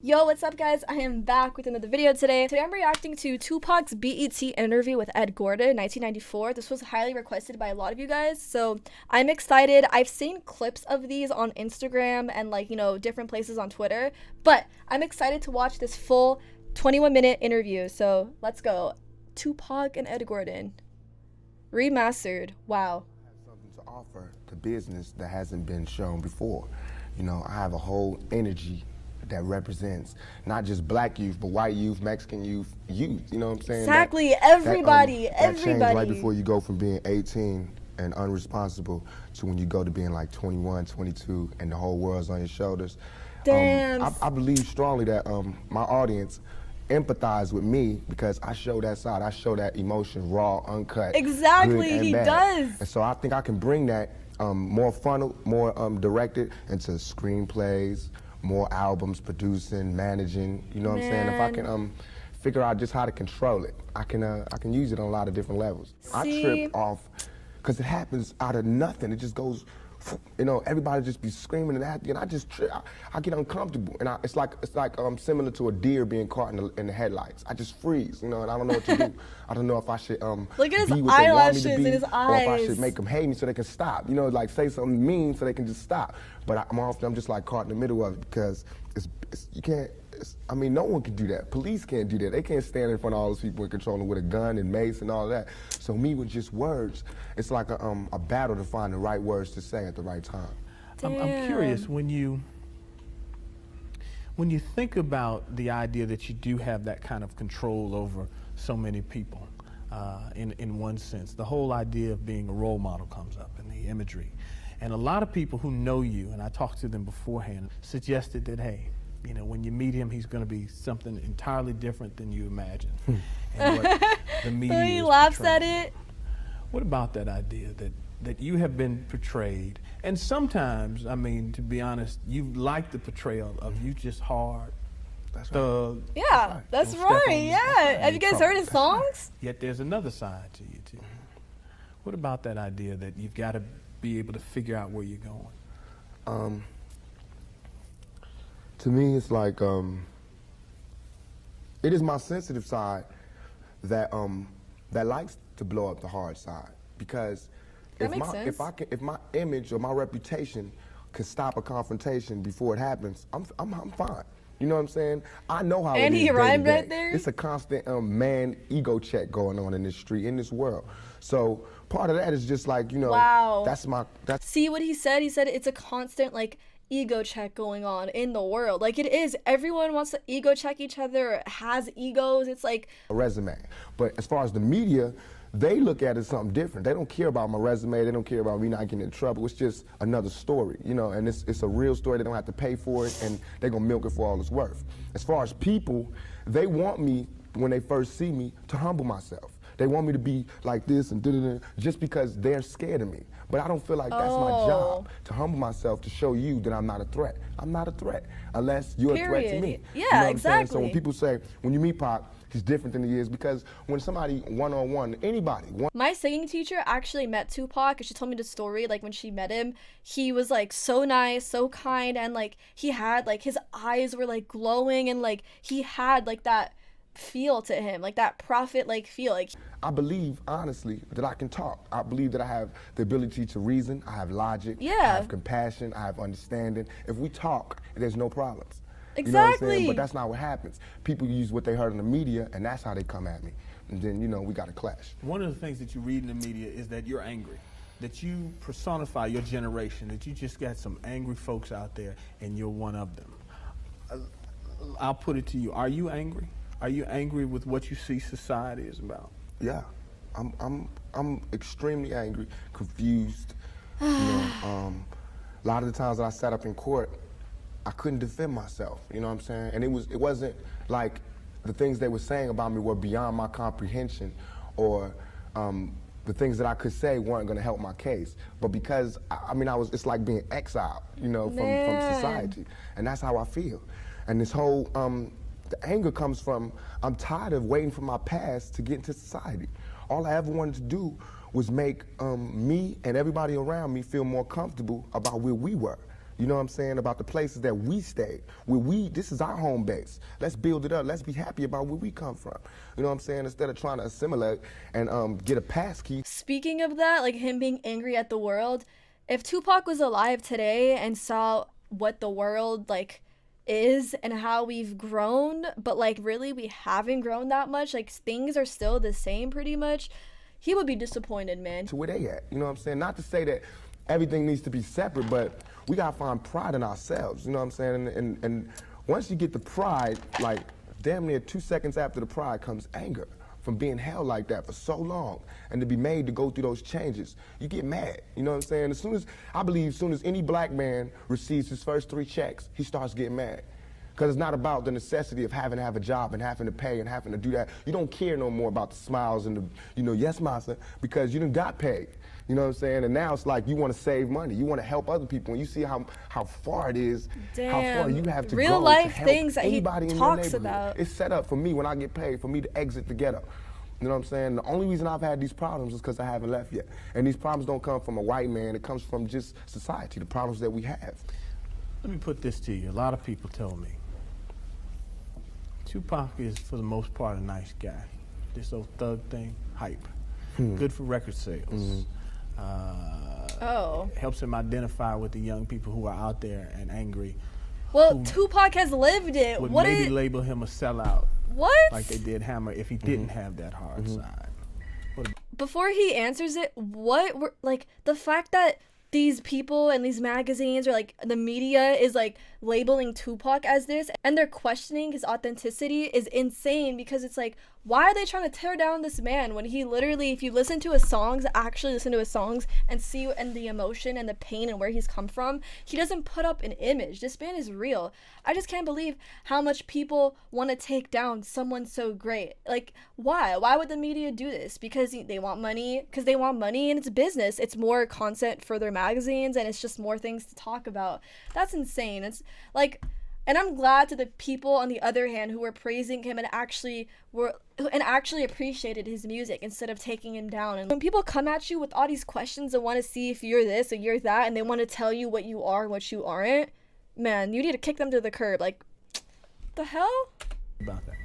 Yo, what's up guys? I am back with another video today. Today I'm reacting to Tupac's BET interview with Edgar in 1994. This was highly requested by a lot of you guys, so I'm excited. I've seen clips of these on Instagram and different places on Twitter, but I'm excited to watch this full 21-minute interview. So let's go. Tupac and Edgar remastered. Wow. I have something to offer to business that hasn't been shown before. I have a whole energy that represents not just black youth, but white youth, Mexican youth, you know what I'm saying? Exactly, everybody. That change right before you go from being 18 and unresponsible to when you go to being like 21, 22, and the whole world's on your shoulders. Damn. I believe strongly that my audience empathize with me because I show that side, I show that emotion raw, uncut. Exactly, good and he bad. does. And so I think I can bring that more funnel, more directed into screenplays, more albums, producing, managing, you know what I'm saying? If I can figure out just how to control it, I can use it on a lot of different levels. I trip off, because it happens out of nothing. It just goes, everybody just be screaming and acting, and I just trip. I get uncomfortable, and it's like similar to a deer being caught in the headlights. I just freeze, and I don't know what to do. I don't know if I should look at his be what they want me eyelashes to be, and his or if I eyes. should make them hate me so they can stop. Like say something mean so they can just stop. But I'm just like caught in the middle of it because you can't. No one can do that. Police can't do that. They can't stand in front of all those people and control them with a gun and mace and all that. So me with just words, it's like a battle to find the right words to say at the right time. I'm curious, when you think about the idea that you do have that kind of control over so many people, in one sense, the whole idea of being a role model comes up in the imagery. And a lot of people who know you, and I talked to them beforehand, suggested that, hey, when you meet him, he's going to be something entirely different than you imagine. And what the media He is laughs portraying. at it. What about that idea that you have been portrayed? And sometimes, to be honest, you like the portrayal of you just hard. That's thug. Yeah, that's Don't step on right. me. Yeah. Have you guys heard his songs? Yet there's another side to you too. What about that idea that you've got to be able to figure out where you're going? To me, it's like it is my sensitive side that likes to blow up the hard side, because That makes sense. if my image or my reputation could stop a confrontation before it happens, I'm fine. You know what I'm saying? I know how And it is he rhymed day to day. right there? It's a constant man ego check going on in this street, in this world. So part of that is just like, Wow. that's See what he said? He said it's a constant ego check going on in the world. It is. Everyone wants to ego check each other, has egos. It's like a resume. But as far as the media, they look at it something different. They don't care about my resume. They don't care about me not getting in trouble. It's just another story, and it's a real story. They don't have to pay for it, and they're gonna milk it for all it's worth. As far as people, they want me, when they first see me, to humble myself. They want me to be like this and da-da-da, just because they're scared of me. But I don't feel like that's my job, to humble myself, to show you that I'm not a threat. I'm not a threat, unless you're a threat to me. Yeah, you know what I'm saying? exactly. So when people say, when you meet Pac, he's different than he is, because when somebody one-on-one, anybody, my singing teacher actually met Tupac, and she told me the story. When she met him, he was so nice, so kind, and he had his eyes were glowing, and he had that feel to him, that prophet feel. I believe, honestly, that I can talk. I believe that I have the ability to reason. I have logic. Yeah. I have compassion. I have understanding. If we talk, there's no problems. Exactly. You know what I'm saying? But that's not what happens. People use what they heard in the media, and that's how they come at me. And then, we got a clash. One of the things that you read in the media is that you're angry, that you personify your generation, that you just got some angry folks out there, and you're one of them. I'll put it to you. Are you angry? Are you angry with what you see society is about? Yeah, I'm extremely angry, confused. A lot of the times that I sat up in court, I couldn't defend myself. You know what I'm saying? And it wasn't like the things they were saying about me were beyond my comprehension, or the things that I could say weren't going to help my case. But because it's like being exiled, from society, and that's how I feel. And this whole the anger comes from, I'm tired of waiting for my past to get into society. All I ever wanted to do was make me and everybody around me feel more comfortable about where we were. You know what I'm saying? About the places that we stay, this is our home base. Let's build it up. Let's be happy about where we come from. You know what I'm saying? Instead of trying to assimilate and get a pass key. Speaking of that, like him being angry at the world, if Tupac was alive today and saw what the world like is and how we've grown, but like really we haven't grown that much, like things are still the same pretty much, he would be disappointed, man. To where they at, you know what I'm saying? Not to say that everything needs to be separate, but we gotta find pride in ourselves, you know what I'm saying? And once you get the pride, like damn near 2 seconds after the pride comes anger from being held like that for so long and to be made to go through those changes. You get mad, you know what I'm saying? I believe as soon as any black man receives his first 3 checks, he starts getting mad. Because it's not about the necessity of having to have a job and having to pay and having to do that. You don't care no more about the smiles and the, you know, yes, massa, because you done got paid. You know what I'm saying? And now it's like you want to save money. You want to help other people. And you see how far it is, how far you have to real go life to help things that anybody he in your talks neighborhood. about. It's set up for me when I get paid, for me to exit the ghetto. You know what I'm saying? The only reason I've had these problems is because I haven't left yet. And these problems don't come from a white man. It comes from just society, the problems that we have. Let me put this to you. A lot of people tell me Tupac is, for the most part, a nice guy. This old thug thing, hype. Good for record sales. Helps him identify with the young people who are out there and angry. Well, Tupac has lived it. Would maybe label him a sellout. What? Like they did Hammer if he didn't have that hard side. Before he answers it, like the fact that these people and these magazines or like the media is like labeling Tupac as this and they're questioning his authenticity is insane, because it's like, why are they trying to tear down this man when he literally, if you listen to his songs, actually listen to his songs and see and the emotion and the pain and where he's come from, he doesn't put up an image. This man is real. I just can't believe how much people want to take down someone so great. Like, why would the media do this? Because they want money, and it's business. It's more content for their magazines and it's just more things to talk about. That's insane. It's like, and I'm glad to the people on the other hand who were praising him and actually appreciated his music instead of taking him down. And when people come at you with all these questions and want to see if you're this or you're that, and they want to tell you what you are and what you aren't, man, you need to kick them to the curb. Like, the hell? About that.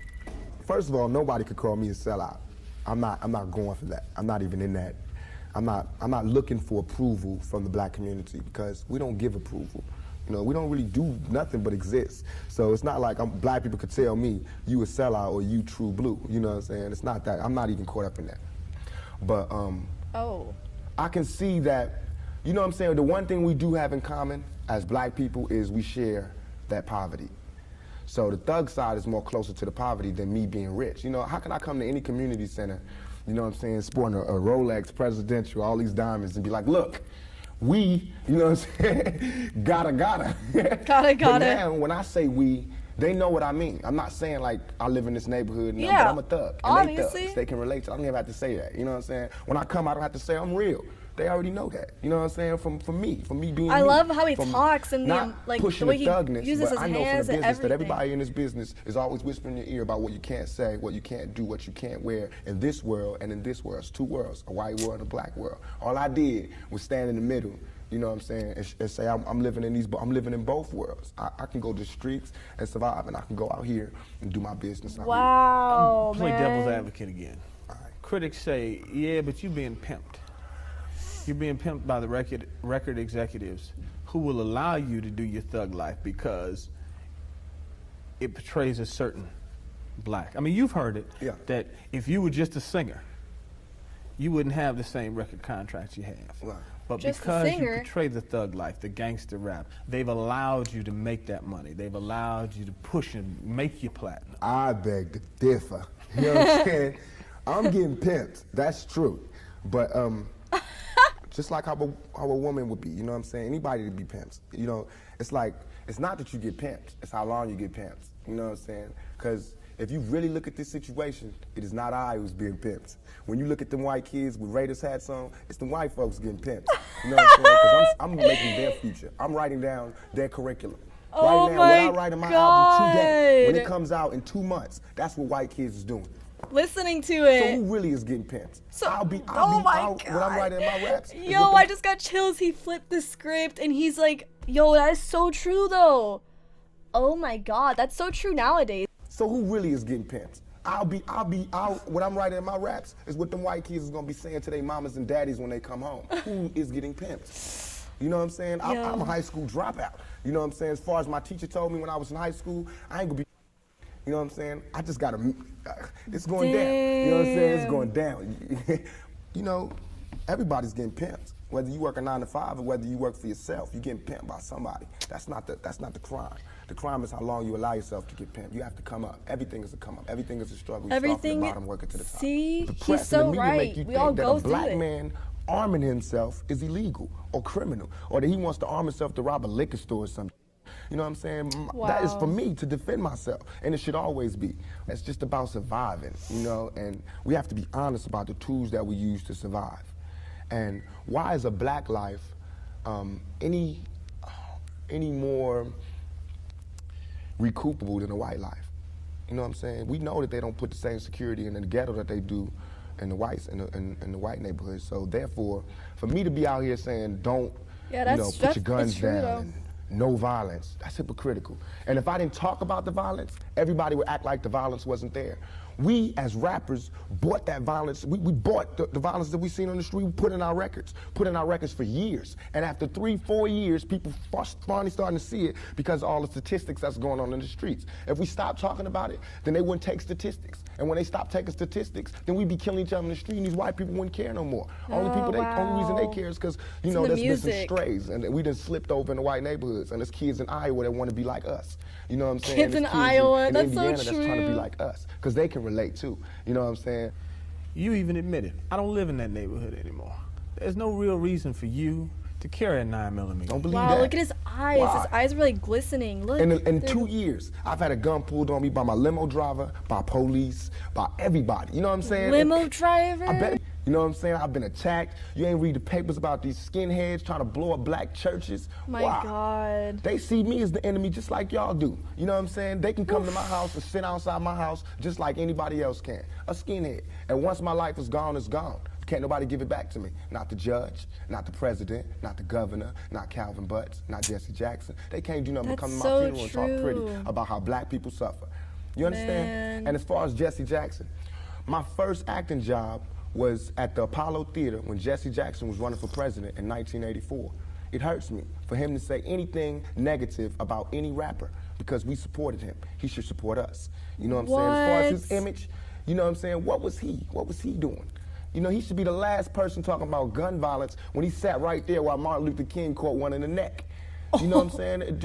First of all, nobody could call me a sellout. I'm not going for that. I'm not even in that. I'm not looking for approval from the black community, because we don't give approval. You know, we don't really do nothing but exist. So it's not like black people could tell me, you a sellout or you true blue. You know what I'm saying? It's not that. I'm not even caught up in that. But I can see that, you know what I'm saying, the one thing we do have in common as black people is we share that poverty. So the thug side is more closer to the poverty than me being rich. You know, how can I come to any community center, you know what I'm saying, sporting a Rolex Presidential, all these diamonds, and be like, look, we, you know what I'm saying, gotta. But now, when I say we, they know what I mean. I'm not saying like I live in this neighborhood, but I'm a thug. And obviously. They thugs. They can relate to it. I don't even have to say that, you know what I'm saying? When I come, I don't have to say I'm real. They already know that, you know what I'm saying? From me being I me. love how he talks and like the way he thugness, uses his I know hands from the and business that everything. everybody in this business is always whispering in your ear about what you can't say, what you can't do, what you can't wear in this world and in this world. It's two worlds, a white world and a black world. All I did was stand in the middle, you know what I'm saying, and say I'm living in both worlds. I can go to the streets and survive, and I can go out here and do my business. Wow, Play man. devil's advocate again. All right. Critics say, yeah, but you're being pimped. You're being pimped by the record executives who will allow you to do your thug life because it portrays a certain black. I mean, you've heard it, that if you were just a singer, you wouldn't have the same record contracts you have. Right. But Just because a you singer. portray the thug life, the gangster rap, they've allowed you to make that money. They've allowed you to push and make you platinum. I beg to differ. You know what I'm saying? I'm getting pimped. That's true. But just like how a woman would be, you know what I'm saying? Anybody to be pimped. You know, it's like, it's not that you get pimped, it's how long you get pimped. You know what I'm saying? Because if you really look at this situation, it is not I who's being pimped. When you look at them white kids with Raiders hats on, it's the white folks getting pimped. You know what I'm saying? Because I'm making their future. I'm writing down their curriculum. Oh right now, my what I write in my album today, when God. it comes out in 2 months, that's what white kids is doing. Listening to So it. who really is getting pimped? So, When oh my I'm God. writing in my raps. Yo, I just got chills. He flipped the script and he's like, Yo, that is so true though. Oh my God, that's so true nowadays. So who really is getting pimped? What I'm writing in my raps is what them white kids is gonna be saying to their mamas and daddies when they come home. Who is getting pimped? You know what I'm saying? I'm a high school dropout. You know what I'm saying? As far as my teacher told me when I was in high school, I ain't gonna be, you know what I'm saying? I just gotta, it's going down. You know what I'm saying? It's going down. You know, everybody's getting pimped. Whether you work a 9 to 5 or whether you work for yourself, you're getting pimped by somebody. That's not the crime. The crime is how long you allow yourself to get pimped. You have to come up. Everything is a come up. Everything is a struggle. You start from the bottom, working to the top. See, The press he's and so the media right. make you We think all that go a through black it. man arming himself is illegal or criminal, or that he wants to arm himself to rob a liquor store or something. You know what I'm saying? Wow. That is for me to defend myself, and it should always be. It's just about surviving, you know, and we have to be honest about the tools that we use to survive. And why is a black life any more recoupable than a white life? You know what I'm saying? We know that they don't put the same security in the ghetto that they do in the whites in the white neighborhoods. So therefore, for me to be out here saying don't, put your guns down and no violence, that's hypocritical. And if I didn't talk about the violence, everybody would act like the violence wasn't there. We, as rappers, bought that violence. We bought the violence that we seen on the street. We put in our records for years. And after 3-4 years, people finally starting to see it because of all the statistics that's going on in the streets. If we stopped talking about it, then they wouldn't take statistics. And when they stopped taking statistics, then we'd be killing each other in the street, and these white people wouldn't care no more. Only reason they care is because, there's been some strays, and we done slipped over in the white neighborhoods, and there's kids in Iowa that want to be like us. You know what I'm saying? Kids in There's Iowa, in that's Indiana so that's trying to be true. like us, because they can relate too. You know what I'm saying? You even admitted, I don't live in that neighborhood anymore. There's no real reason for you to carry a 9mm. Don't believe Wow, that. look at his eyes. Why? His eyes are really glistening. Look. In 2 years, I've had a gun pulled on me by my limo driver, by police, by everybody. You know what I'm saying? Limo driver? I bet. You know what I'm saying? I've been attacked. You ain't read the papers about these skinheads trying to blow up black churches. My Why? God. They see me as the enemy just like y'all do. You know what I'm saying? They can come to my house and sit outside my house just like anybody else can. A skinhead. And once my life is gone, it's gone. Can't nobody give it back to me. Not the judge, not the president, not the governor, not Calvin Butts, not Jesse Jackson. They can't do nothing but come to my so funeral and talk pretty true. about how black people suffer. You understand? Man. And as far as Jesse Jackson, my first acting job was at the Apollo Theater when Jesse Jackson was running for president in 1984. It hurts me for him to say anything negative about any rapper because we supported him. He should support us. You know what I'm saying? As far as his image, you know what I'm saying? What was he? What was he doing? You know, he should be the last person talking about gun violence when he sat right there while Martin Luther King caught one in the neck. You know what I'm saying?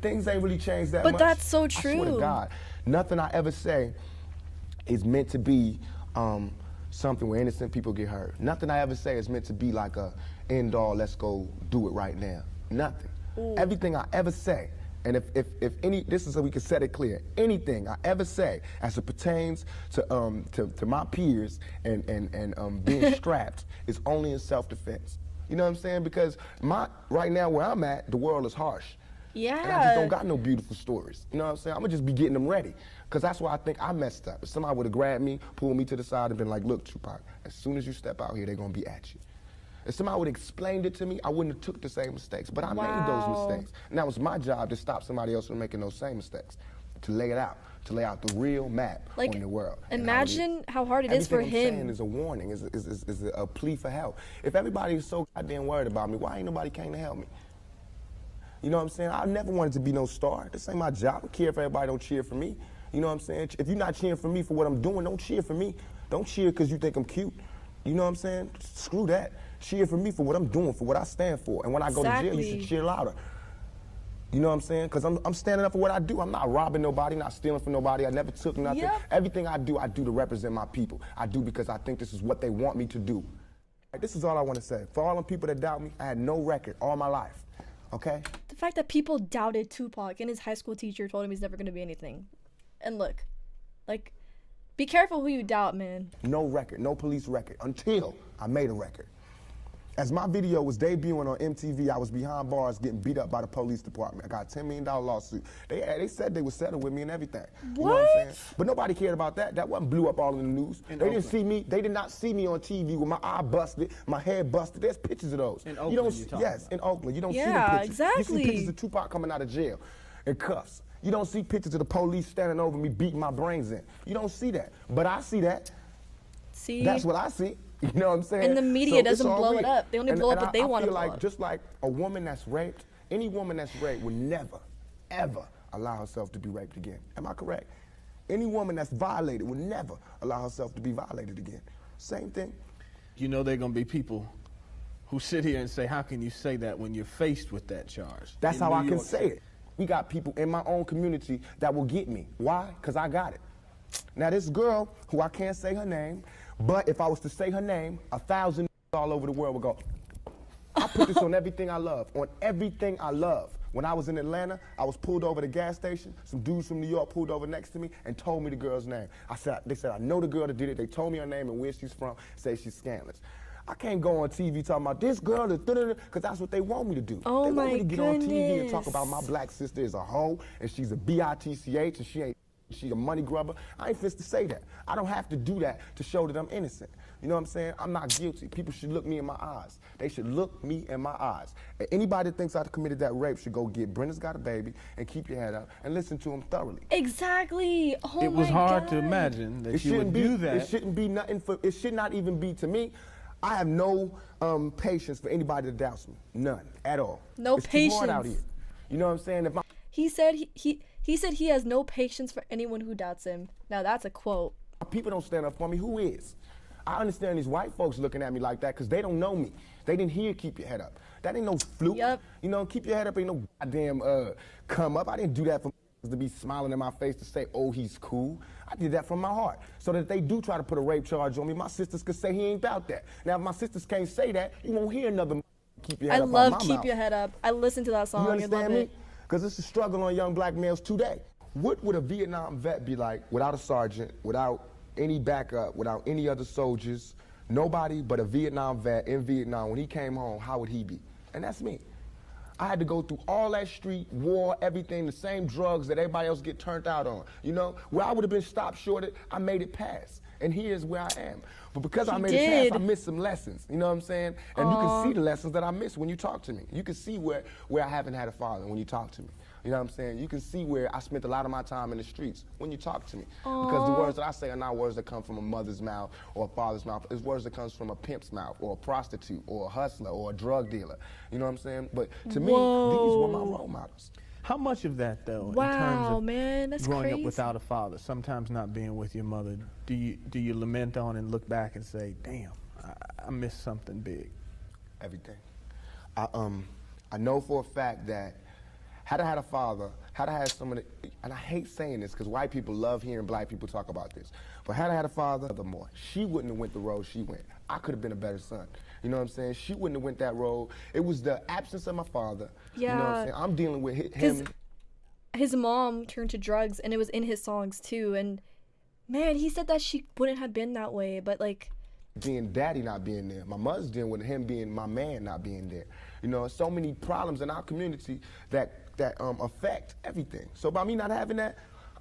Things ain't really changed that much. But that's so I swear to true. God, nothing I ever say is meant to be something where innocent people get hurt. Nothing I ever say is meant to be like a end all, let's go do it right now. Nothing. Ooh. Everything I ever say, and if any, this is so we can set it clear, anything I ever say as it pertains to my peers and being strapped is only in self-defense. You know what I'm saying? Because right now where I'm at, the world is harsh. Yeah. And I just don't got no beautiful stories. You know what I'm saying? I'm gonna just be getting them ready. Because that's why I think I messed up. If somebody would have grabbed me, pulled me to the side and been like, look, Tupac, as soon as you step out here, they're gonna be at you. If somebody would have explained it to me, I wouldn't have took the same mistakes. But I made those mistakes. And that was my job to stop somebody else from making those same mistakes. To lay it out. To lay out the real map on the world. Imagine how hard it is for Everything I'm him. saying is a warning, is a plea for help. If everybody is so goddamn worried about me, why ain't nobody came to help me? You know what I'm saying? I never wanted to be no star. This ain't my job. I don't care if everybody don't cheer for me. You know what I'm saying? If you're not cheering for me for what I'm doing, don't cheer for me. Don't cheer because you think I'm cute. You know what I'm saying? Screw that. Cheer for me for what I'm doing, for what I stand for. And when I go to jail, you should cheer louder. You know what I'm saying? Because I'm standing up for what I do. I'm not robbing nobody, not stealing from nobody. I never took nothing. Yep. Everything I do to represent my people. I do because I think this is what they want me to do. This is all I want to say. For all them people that doubt me, I had no record all my life. Okay? The fact that people doubted Tupac and his high school teacher told him he's never going to be anything. And look, like, be careful who you doubt, man. No record, no police record, until I made a record. As my video was debuting on MTV, I was behind bars getting beat up by the police department. I got a $10 million lawsuit. They said they would settle with me and everything. You know what I'm saying? But nobody cared about that. That wasn't blew up all in the news. They didn't see me. They did not see me on TV with my eye busted, my head busted. There's pictures of those. In Oakland, yes, in Oakland. You don't see the Yeah, pictures. exactly. You see pictures of Tupac coming out of jail in cuffs. You don't see pictures of the police standing over me beating my brains in. You don't see that. But I see that. See? That's what I see. You know what I'm saying? And the media doesn't all blow real. it up. They only blow up what they want to blow I feel like up. just like a woman that's raped, any woman that's raped would never, ever allow herself to be raped again. Am I correct? Any woman that's violated would never allow herself to be violated again. Same thing. You know there are going to be people who sit here and say, how can you say that when you're faced with that charge? That's In how New I can York say City. it. We got people in my own community that will get me. Why? Because I got it. Now this girl, who I can't say her name, but if I was to say her name, 1,000 all over the world would go, I put this on everything I love, on everything I love. When I was in Atlanta, I was pulled over at a gas station. Some dudes from New York pulled over next to me and told me the girl's name. They said, I know the girl that did it. They told me her name and where she's from, say she's scandalous. I can't go on TV talking about this girl, because that's what they want me to do. Oh they want my me to get on TV and talk goodness. about my black sister is a hoe and she's a bitch and she's a money grubber. I ain't fit to say that. I don't have to do that to show that I'm innocent. You know what I'm saying? I'm not guilty. People should look me in my eyes. They should look me in my eyes. And anybody that thinks I committed that rape should go get Brenda's Got a Baby and keep your head up and listen to him thoroughly. Exactly. Oh It was my hard God. to imagine that It you would shouldn't be. do that. It shouldn't be nothing for. It should not even be to me. I have no patience for anybody that doubts me. None at all. No it's too hard out patience. here. You know what I'm saying? If He said he said he has no patience for anyone who doubts him. Now that's a quote. people don't stand up for me, who is? I understand these white folks looking at me like that because they don't know me. They didn't hear keep your head up. That ain't no fluke. Yep. You know, keep your head up ain't no goddamn come up. I didn't do that for to be smiling in my face to say, oh, he's cool. I did that from my heart. So that if they do try to put a rape charge on me, my sisters could say he ain't about that. Now, if my sisters can't say that, you won't hear another keep your head I up out love my Keep mouth. Your Head Up. I listened to that song. You I love understand me? it. Because it's a struggle on young black males today. What would a Vietnam vet be like without a sergeant, without any backup, without any other soldiers, nobody but a Vietnam vet in Vietnam? When he came home, how would he be? And that's me. I had to go through all that street, war, everything, the same drugs that everybody else get turned out on. You know, where I would have been stopped shorted, I made it past. And here's where I am. But because I made it past, I missed some lessons. You know what I'm saying? And you can see the lessons that I missed when you talk to me. You can see where I haven't had a father when you talk to me. You know what I'm saying? You can see where I spent a lot of my time in the streets when you talk to me. Because the words that I say are not words that come from a mother's mouth or a father's mouth. It's words that comes from a pimp's mouth or a prostitute or a hustler or a drug dealer. You know what I'm saying? But to me, these were my role models. How much of that, though, Wow, in terms of man, that's growing crazy. up without a father, sometimes not being with your mother, do you lament on and look back and say, damn, I missed something big? Everything. I know for a fact that had I had a father, had I had some of the, and I hate saying this because white people love hearing black people talk about this, but had I had a father, the more, she wouldn't have went the road she went. I could have been a better son. You know what I'm saying? She wouldn't have went that road. It was the absence of my father. Yeah. You know what I'm saying? I'm dealing with him. His mom turned to drugs, and it was in his songs too. And man, he said that she wouldn't have been that way, but like, being daddy not being there. My mother's dealing with him being my man not being there. You know, so many problems in our community that affect everything. So by me not having that,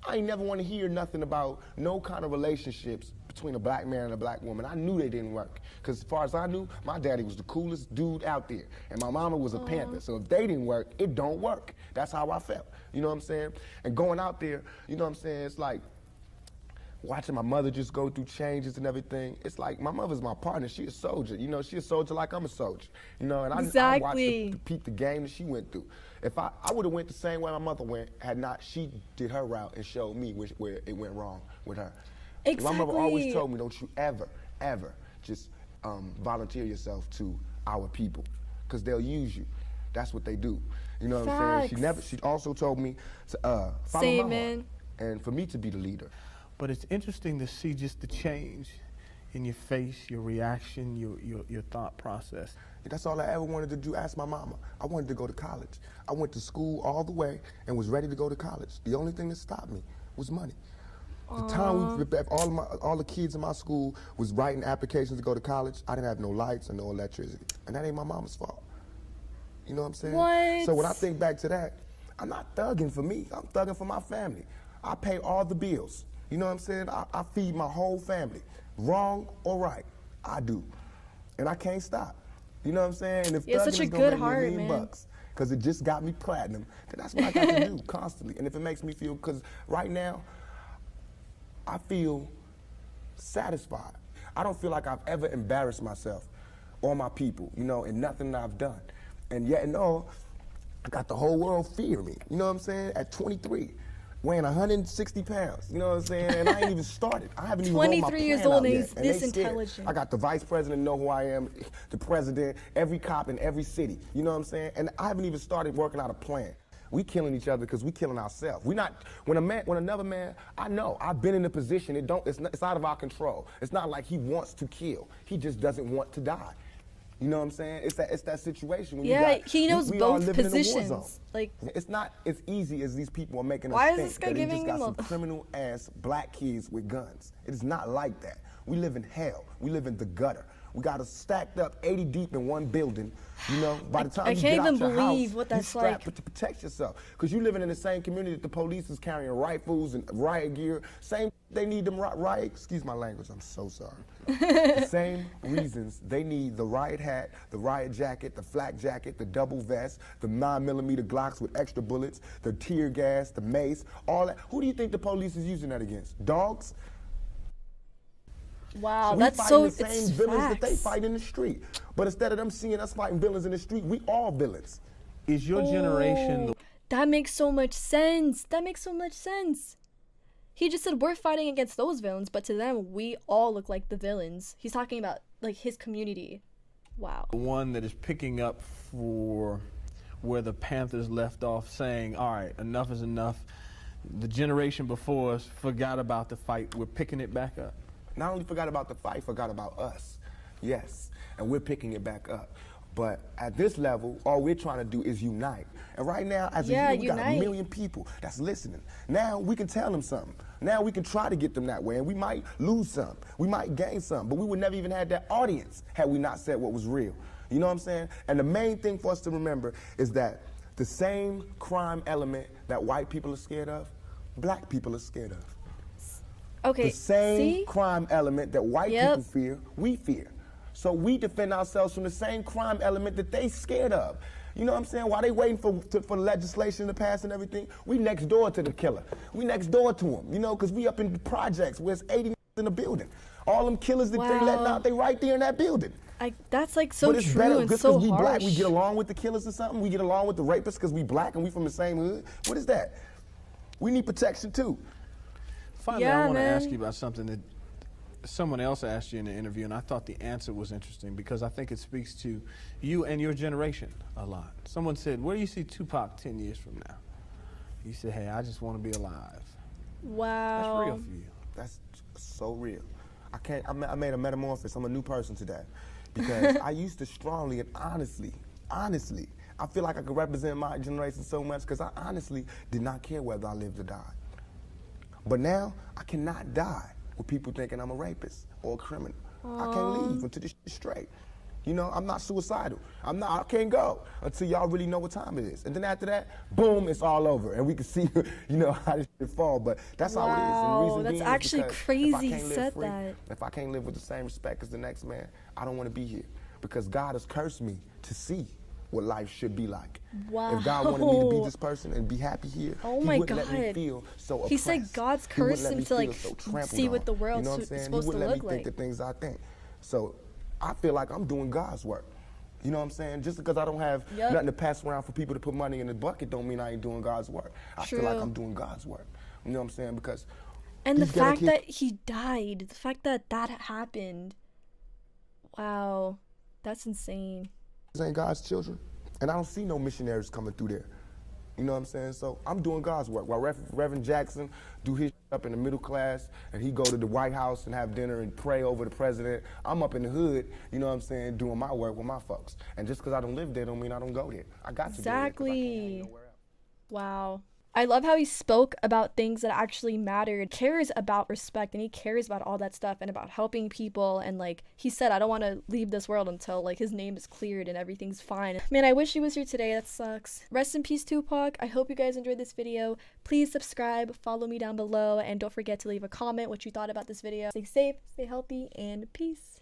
I ain't never want to hear nothing about no kind of relationships between a black man and a black woman. I knew they didn't work. Because as far as I knew, my daddy was the coolest dude out there. And my mama was a panther. So if they didn't work, it don't work. That's how I felt. You know what I'm saying? And going out there, you know what I'm saying? It's like watching my mother just go through changes and everything. It's like my mother's my partner. She a soldier. You know, she a soldier like I'm a soldier. You know, and I watched her peep the game that she went through. If I would have went the same way my mother went, had not she did her route and showed me where it went wrong with her. Exactly. My mother always told me, don't you ever, ever just volunteer yourself to our people, because they'll use you. That's what they do. You know what I'm saying? She also told me to follow my heart, and for me to be the leader. But it's interesting to see just the change in your face, your reaction, your thought process. That's all I ever wanted to do. Ask my mama. I wanted to go to college. I went to school all the way and was ready to go to college. The only thing that stopped me was money. The time all the kids in my school was writing applications to go to college, I didn't have no lights and no electricity. And that ain't my mama's fault. You know what I'm saying? What? So when I think back to that, I'm not thugging for me, I'm thugging for my family. I pay all the bills. You know what I'm saying? I feed my whole family. Wrong or right, I do. And I can't stop. You know what I'm saying? And if you have thugging such a is gonna good make me heart, $1 million man. bucks, because it just got me platinum, then that's what I got to do constantly. And if it makes me feel, because right now, I feel satisfied. I don't feel like I've ever embarrassed myself or my people, you know, in nothing that I've done. And yet and all, I got the whole world fear me, you know what I'm saying? At 23, weighing 160 pounds, you know what I'm saying? And I ain't even started. I haven't even rolled my 23 years plan old out and yet. he's And they this scared. intelligent. I got the vice president know who I am, the president, every cop in every city, you know what I'm saying? And I haven't even started working out a plan. We killing each other because we killing ourselves. We not, when another man, I know, I've been in a position, it's out of our control. It's not like he wants to kill. He just doesn't want to die. You know what I'm saying? It's that situation when he knows we all both living in a war zone. positions. Like, it's not as easy as these people are making us why is think this guy that they giving just got him some criminal ass black kids with guns. It is not like that. We live in hell. We live in the gutter. We got us stacked up 80 deep in one building. You know, by the time I you can't get out even your believe house, what that's you strapped like. to protect yourself. Because you living in the same community that the police is carrying rifles and riot gear. Same, they need them riot, excuse my language, I'm so sorry. The same reasons they need the riot hat, the riot jacket, the flak jacket, the double vest, the 9mm Glocks with extra bullets, the tear gas, the mace, all that. Who do you think the police is using that against? Dogs? wow, We that's fighting so, the same it's villains that they facts. fight in the street. But instead of them seeing us fighting villains in the street, we all villains. Is your generation the That makes so much sense. That makes so much sense. He just said we're fighting against those villains, but to them, we all look like the villains. He's talking about, like, his community. Wow. one that is picking up for where the Panthers left off, saying, all right, enough is enough. The generation before us forgot about the fight. We're picking it back up. Not only forgot about the fight, forgot about us. Yes, and we're picking it back up. But at this level, all we're trying to do is unite. And right now, as a youth, we got a million people that's listening. Now we can tell them something. Now we can try to get them that way, and we might lose some. We might gain some, but we would never even have that audience had we not said what was real. You know what I'm saying? And the main thing for us to remember is that the same crime element that white people are scared of, black people are scared of. Okay, The same see? crime element that white Yep. people fear, we fear. So we defend ourselves from the same crime element that they scared of. You know what I'm saying? While they waiting for legislation to pass and everything, we next door to the killer. We next door to him, you know, because we up in the projects where it's 80 in the building. All them killers that they letting out, they right there in that building. That's like so But it's true better and just so because we harsh. black, we get along with the killers or something? We get along with the rapists because we black and we from the same hood? What is that? We need protection too. Finally, Yeah, I want to ask man. you about something that someone else asked you in the interview, and I thought the answer was interesting because I think it speaks to you and your generation a lot. Someone said, where do you see Tupac 10 years from now? You said, hey, I just want to be alive. Wow. That's real for you. That's so real. I made a metamorphosis. I'm a new person today. Because I used to strongly and honestly, I feel like I could represent my generation so much because I honestly did not care whether I lived or died. But now, I cannot die with people thinking I'm a rapist or a criminal. I can't leave until this shit's straight. You know, I'm not suicidal. I can't go until y'all really know what time it is. And then after that, boom, it's all over. And we can see, you know, how this shit fall. But that's how it is. And the Wow, reason that's being is actually because crazy if I you can't live said free, that. if I can't live with the same respect as the next man, I don't want to be here. Because God has cursed me to see what life should be like. Wow. If God wanted me to be this person and be happy here, Oh he my wouldn't let me God. feel so oppressed. He said God's He wouldn't cursed let him me to, like, feel so trampled see what on. the world's You know what I'm saying? supposed He to wouldn't let look me think like. the things I think. So I feel like I'm doing God's work. You know what I'm saying? Just because I don't have nothing to pass around for people to put money in the bucket don't mean I ain't doing God's work. I feel like True. I'm doing God's work. You know what I'm saying? Because And the these ghetto fact kids- that he died, the fact that that happened, wow, that's insane. These ain't God's children. And I don't see no missionaries coming through there. You know what I'm saying? So I'm doing God's work. While Reverend Jackson do his up in the middle class and he go to the White House and have dinner and pray over the president, I'm up in the hood, you know what I'm saying, doing my work with my folks. And just because I don't live there don't mean I don't go there. I got to go there 'cause I can't Exactly. go nowhere else. Wow. I love how he spoke about things that actually mattered, cares about respect, and he cares about all that stuff and about helping people. And like he said, I don't want to leave this world until like his name is cleared and everything's fine. Man, I wish he was here today. That sucks. Rest in peace, Tupac. I hope you guys enjoyed this video. Please subscribe, follow me down below, and don't forget to leave a comment what you thought about this video. Stay safe, stay healthy, and peace.